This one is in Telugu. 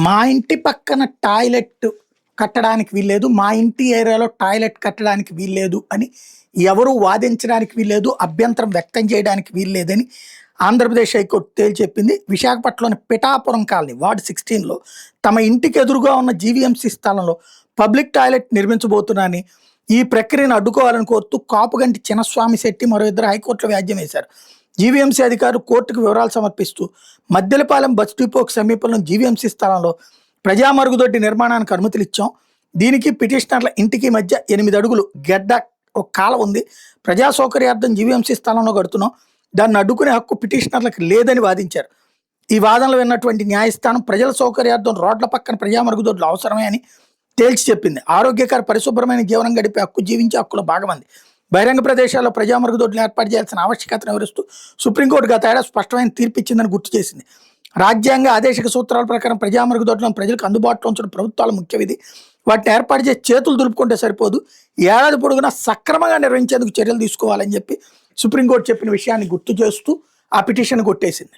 మా ఇంటి పక్కన టాయిలెట్ కట్టడానికి వీల్లేదు. మా ఇంటి ఏరియాలో టాయిలెట్ కట్టడానికి వీల్లేదు అని ఎవరు వాదించడానికి వీల్లేదు. అభ్యంతరం వ్యక్తం చేయడానికి వీల్లేదని ఆంధ్రప్రదేశ్ హైకోర్టు తేల్చి చెప్పింది. విశాఖపట్నంలోని పిఠాపురం కాలనీ వార్డు 16లో తమ ఇంటికి ఎదురుగా ఉన్న జీవీఎంసీ స్థలంలో పబ్లిక్ టాయిలెట్ నిర్మించబోతున్నారని, ఈ ప్రక్రియను అడ్డుకోవాలని కోరుతూ కాపుగంటి చిన్నస్వామి శెట్టి మరో ఇద్దరు హైకోర్టులో వ్యాజ్యం వేశారు. జీవీఎంసీ అధికారులు కోర్టుకు వివరాలు సమర్పిస్తూ మద్దెలపాలెం బస్ డిపోకు సమీపంలో జీవీఎంసీ స్థలంలో ప్రజా మరుగుదొడ్డి నిర్మాణానికి అనుమతులు ఇచ్చాం. దీనికి పిటిషనర్ల ఇంటికి మధ్య 8 అడుగులు గడ్డ ఒక కాల ఉంది. ప్రజా సౌకర్యార్థం జీవీఎంసీ స్థలంలో కడుతున్నాం. దాన్ని అడ్డుకునే హక్కు పిటిషనర్లకు లేదని వాదించారు. ఈ వాదనలు విన్నటువంటి న్యాయస్థానం ప్రజల సౌకర్యార్థం రోడ్ల పక్కన ప్రజా మరుగుదొడ్లు అవసరమే అని తేల్చి చెప్పింది. ఆరోగ్యకర పరిశుభ్రమైన జీవనం గడిపే హక్కు జీవించే హక్కులో భాగమంది. బహిరంగ ప్రదేశాల్లో ప్రజా మరుగుదొడ్లు ఏర్పాటు చేయాల్సిన ఆవశ్యకతను వివరిస్తూ సుప్రీంకోర్టు గత ఏడాది స్పష్టమైన తీర్పు ఇచ్చిందని గుర్తు చేసింది. రాజ్యాంగ ఆదేశిక సూత్రాల ప్రకారం ప్రజా మరుగుదొడ్లను ప్రజలకు అందుబాటులో ఉంచడం ప్రభుత్వాల ముఖ్య విధి. వాటిని ఏర్పాటు చేసి చేతులు దులుపుకుంటే సరిపోదు, ఏడాది పొడుగునా సక్రమంగా నిర్వహించేందుకు చర్యలు తీసుకోవాలని చెప్పి సుప్రీంకోర్టు చెప్పిన విషయాన్ని గుర్తు చేస్తూ ఆ పిటిషన్ కొట్టేసింది.